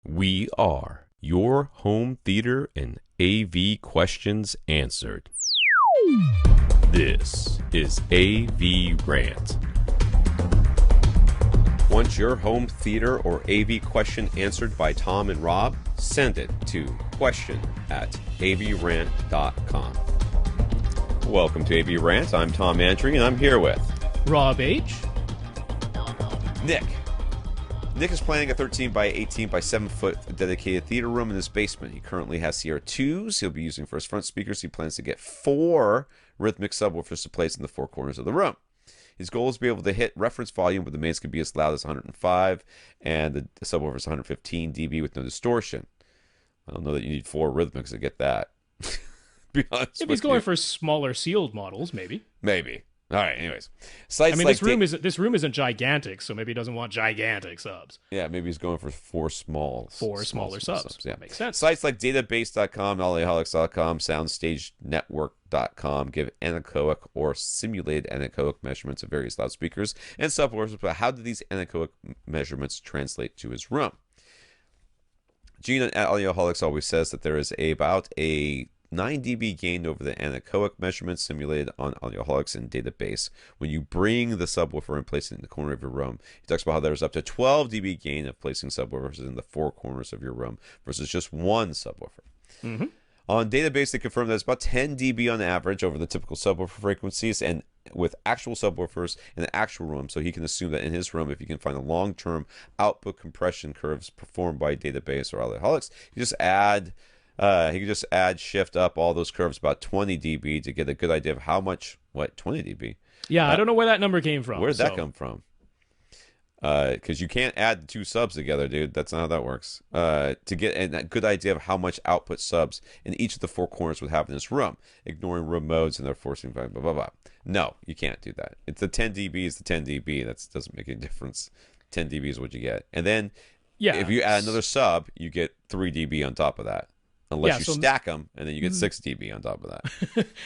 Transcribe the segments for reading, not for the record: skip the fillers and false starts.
We are your home theater and AV questions answered. This is AVRant. Want your home theater or AV question answered by Tom and Rob? Send it to question@avrant.com. Welcome to AVRant. I'm Tom Andry, and I'm here with Rob H. Nick. Nick is planning a 13 by 18 by 7 foot dedicated theater room in his basement. He currently has Sierra 2s he'll be using for his front speakers. He plans to get 4 rhythmic subwoofers to place in the 4 corners of the room. His goal is to be able to hit reference volume where the mains can be as loud as 105 and the subwoofer is 115 dB with no distortion. I don't know that you need 4 rhythmics to get that. Be honest If he's going for smaller sealed models, maybe. Maybe. All right, anyways. I mean, this room isn't gigantic, so maybe he doesn't want gigantic subs. Yeah, maybe he's going for 4 smaller subs. Yeah, makes sense. Sites like database.com, Anechoic.com, soundstagenetwork.com give anechoic or simulated anechoic measurements of various loudspeakers and subwoofers, but how do these anechoic measurements translate to his room? Gene at Audioholics always says that there is about a 9 dB gain over the anechoic measurements simulated on Audioholics and database. When you bring the subwoofer and place it in the corner of your room, he talks about how there's up to 12 dB gain of placing subwoofers in the 4 corners of your room versus just one subwoofer. Mm-hmm. On database, they confirm that it's about 10 dB on average over the typical subwoofer frequencies and with actual subwoofers in the actual room, so he can assume that in his room, if you can find the long-term output compression curves performed by database or Audioholics, you just add he can just shift up all those curves about 20 dB to get a good idea of how much, 20 dB? Yeah, I don't know where that number came from. Where did that come from? Because you can't add 2 subs together, dude. That's not how that works. To get a good idea of how much output subs in each of the 4 corners would have in this room, ignoring room modes and their forcing blah, blah, blah, blah. No, you can't do that. It's the 10 dB is the 10 dB. That doesn't make any difference. 10 dB is what you get. And then if you add another sub, you get 3 dB on top of that. Unless you stack them, and then you get 6 dB on top of that.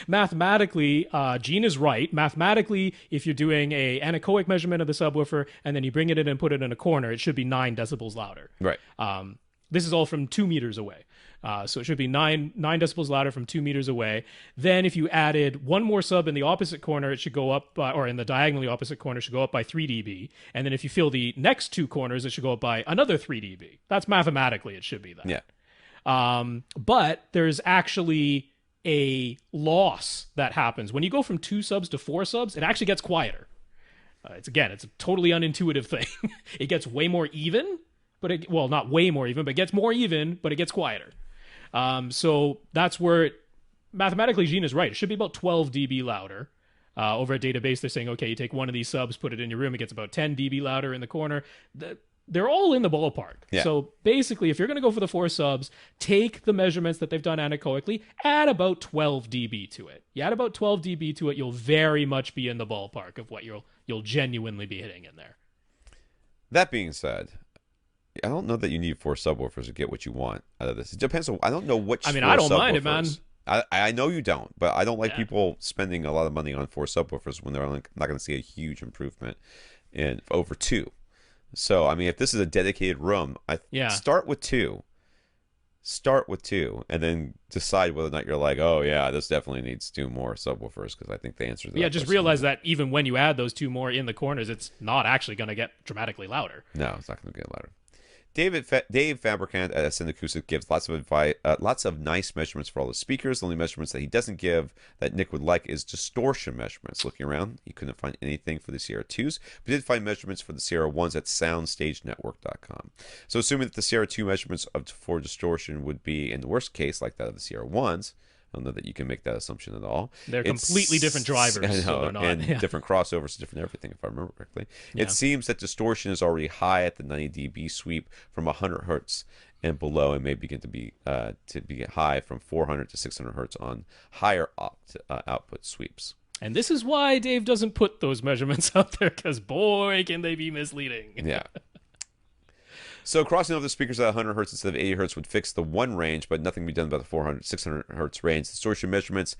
Mathematically, Gene is right. Mathematically, if you're doing a anechoic measurement of the subwoofer, and then you bring it in and put it in a corner, it should be 9 decibels louder. Right. This is all from 2 meters away. So it should be 9 decibels louder from 2 meters away. Then if you added one more sub in the opposite corner, it should go up, or in the diagonally opposite corner, it should go up by 3 dB. And then if you fill the next 2 corners, it should go up by another 3 dB. That's mathematically, it should be that. Yeah. But there's actually a loss that happens. When you go from 2 subs to 4 subs, it actually gets quieter. It's a totally unintuitive thing. It gets way more even, but not way more even, but it gets more even, but it gets quieter. So that's where mathematically Gene is right. It should be about 12 dB louder. Over at database, they're saying, okay, you take one of these subs, put it in your room, it gets about 10 dB louder in the corner. They're all in the ballpark. Yeah. So basically, if you're going to go for the 4 subs, take the measurements that they've done anechoically, add about 12 dB to it. You add about 12 dB to it, you'll very much be in the ballpark of what you'll genuinely be hitting in there. That being said, I don't know that you need 4 subwoofers to get what you want out of this. It depends on, I don't know which. I mean, I don't mind it, man. I know you don't, but I don't like people spending a lot of money on 4 subwoofers when they're not going to see a huge improvement in over 2. So, I mean, if this is a dedicated room, start with 2. Start with 2, and then decide whether or not you're like, oh, yeah, this definitely needs 2 more subwoofers, because I think the answer to that. Yeah, just realize that even when you add those 2 more in the corners, it's not actually going to get dramatically louder. No, it's not going to get louder. Dave Fabricant at Ascend Acoustics gives lots of nice measurements for all the speakers. The only measurements that he doesn't give that Nick would like is distortion measurements. Looking around, he couldn't find anything for the Sierra 2s, but he did find measurements for the Sierra 1s at soundstagenetwork.com. So assuming that the Sierra 2 measurements for distortion would be, in the worst case, like that of the Sierra 1s, I don't know that you can make that assumption at all. They're completely different drivers. I know, so they're not, and different crossovers, different everything, if I remember correctly. Yeah. It seems that distortion is already high at the 90 dB sweep from 100 hertz and below, and may begin to be high from 400 to 600 hertz on higher output sweeps. And this is why Dave doesn't put those measurements out there, because boy, can they be misleading. Yeah. So crossing over the speakers at 100 hertz instead of 80 hertz would fix the 1 range, but nothing can be done about the 400, 600 hertz range. Distortion measurements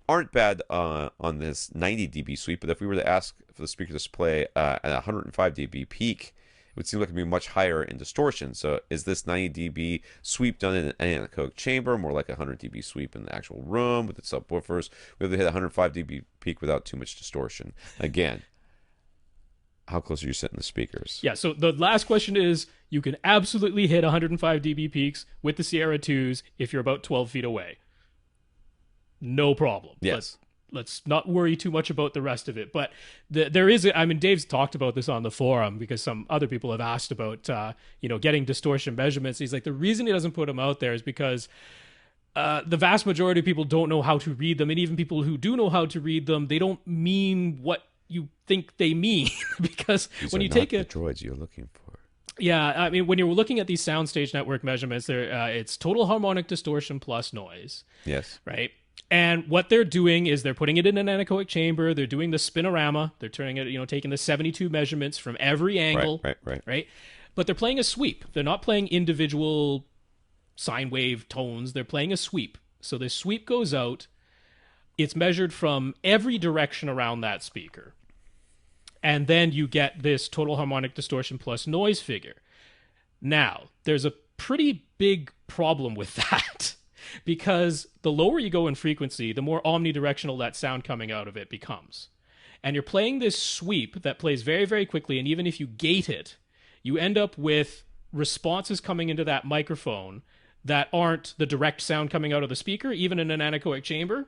aren't bad on this 90 dB sweep, but if we were to ask for the speaker to play at 105 dB peak would seem like it'd be much higher in distortion. So is this 90 dB sweep done in an anechoic chamber, more like a 100 dB sweep in the actual room with the subwoofers? We have to hit 105 dB peak without too much distortion. Again, how close are you sitting to the speakers? Yeah, so the last question is, you can absolutely hit 105 dB peaks with the Sierra 2s if you're about 12 feet away. No problem. Yes. Let's not worry too much about the rest of it. But there is, I mean, Dave's talked about this on the forum because some other people have asked about, getting distortion measurements. He's like, the reason he doesn't put them out there is because the vast majority of people don't know how to read them. And even people who do know how to read them, they don't mean what you think they mean. Because These when are you not take the droids you're looking for. Yeah, I mean, when you're looking at these soundstage network measurements, it's total harmonic distortion plus noise. Yes. Right? And what they're doing is they're putting it in an anechoic chamber. They're doing the spinorama. They're turning it, taking the 72 measurements from every angle. Right? But they're playing a sweep. They're not playing individual sine wave tones. They're playing a sweep. So this sweep goes out. It's measured from every direction around that speaker. And then you get this total harmonic distortion plus noise figure. Now, there's a pretty big problem with that because the lower you go in frequency, the more omnidirectional that sound coming out of it becomes. And you're playing this sweep that plays very, very quickly, and even if you gate it, you end up with responses coming into that microphone that aren't the direct sound coming out of the speaker, even in an anechoic chamber.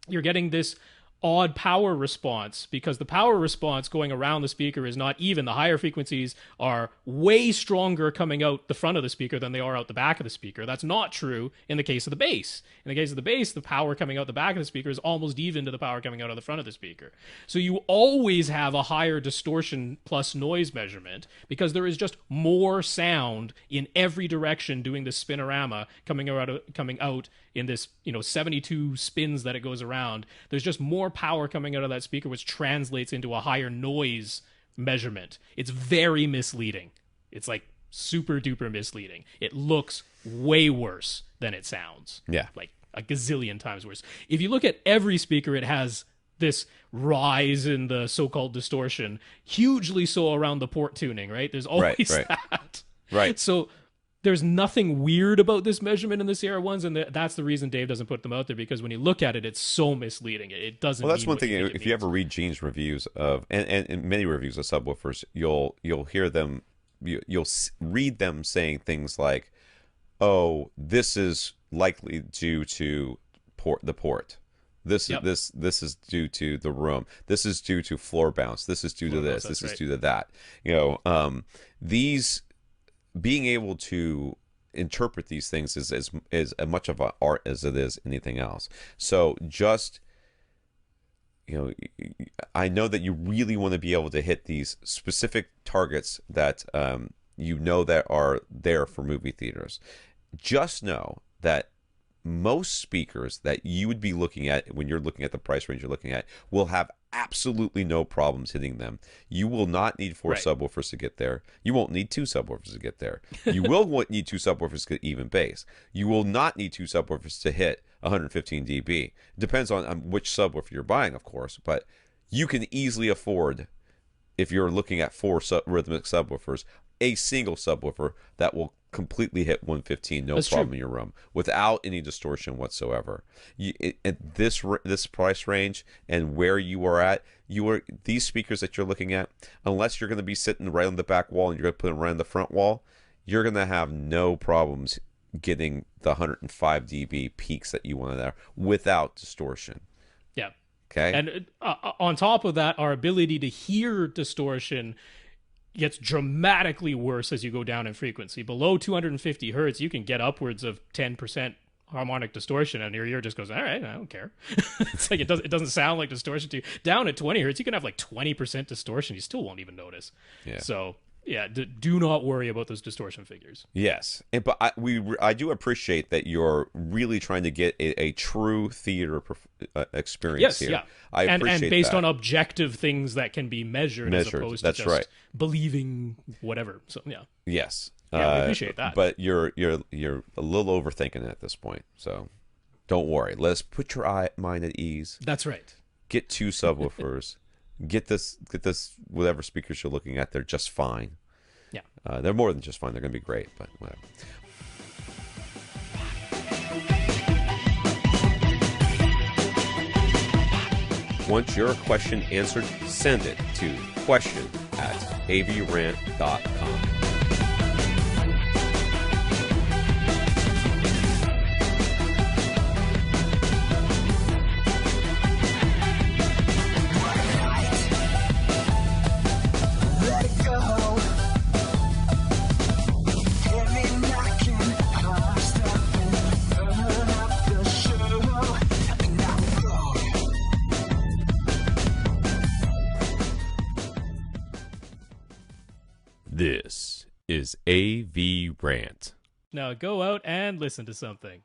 You're getting this odd power response because the power response going around the speaker is not even. The higher frequencies are way stronger coming out the front of the speaker than they are out the back of the speaker. That's not true in the case of the bass. In the case of the bass, the power coming out the back of the speaker is almost even to the power coming out of the front of the speaker. So you always have a higher distortion plus noise measurement because there is just more sound in every direction doing the spinorama coming out in this 72 spins that it goes around. There's just more power coming out of that speaker, which translates into a higher noise measurement. It's very misleading. It's like super duper misleading. It looks way worse than it sounds. Yeah. Like a gazillion times worse. If you look at every speaker, it has this rise in the so-called distortion, hugely so around the port tuning, right? There's always that. Right. So there's nothing weird about this measurement in the Sierra ones, and that's the reason Dave doesn't put them out there, because when you look at it, it's so misleading. It doesn't. Well, that's mean one what thing. you think it If you means. ever read Gene's reviews of and many reviews of subwoofers, you'll hear them. You'll read them saying things like, "Oh, this is likely due to the port. This is due to the room. This is due to floor bounce. This is due to this. This is due to that." These being able to interpret these things is as much of an art as it is anything else. So just, I know that you really want to be able to hit these specific targets that that are there for movie theaters. Just know that most speakers that you would be looking at when you're looking at the price range you're looking at will have absolutely no problems hitting them. You will not need four subwoofers to get there. You won't need two subwoofers to get there. You will need two subwoofers to get even bass. You will not need two subwoofers to hit 115 dB. It depends on which subwoofer you're buying, of course, but you can easily afford, if you're looking at four rhythmic subwoofers, a single subwoofer that will completely hit 115, no problem in your room, without any distortion whatsoever. At this price range and where you are at, these speakers that you're looking at, unless you're going to be sitting right on the back wall and you're going to put them right on the front wall, you're going to have no problems getting the 105 dB peaks that you want there without distortion. Yeah. Okay. And on top of that, our ability to hear distortion gets dramatically worse as you go down in frequency. Below 250 hertz, you can get upwards of 10% harmonic distortion, and your ear just goes, all right, I don't care. It's like it doesn't sound like distortion to you. Down at 20 hertz, you can have like 20% distortion. You still won't even notice. Yeah. So yeah, do not worry about those distortion figures. Yes, but I do appreciate that you're really trying to get a true theater experience here. Yeah. I appreciate and based that. on objective things that can be measured as opposed to just believing whatever. So yeah. Yes. Yeah, we appreciate that. But you're a little overthinking it at this point. So don't worry. Let's put your mind at ease. That's right. Get two subwoofers. Get this whatever speakers you're looking at. They're just fine. Yeah. They're more than just fun. They're going to be great, but whatever. Want your question answered? Send it to question@avrant.com. This is AVRant. Now go out and listen to something.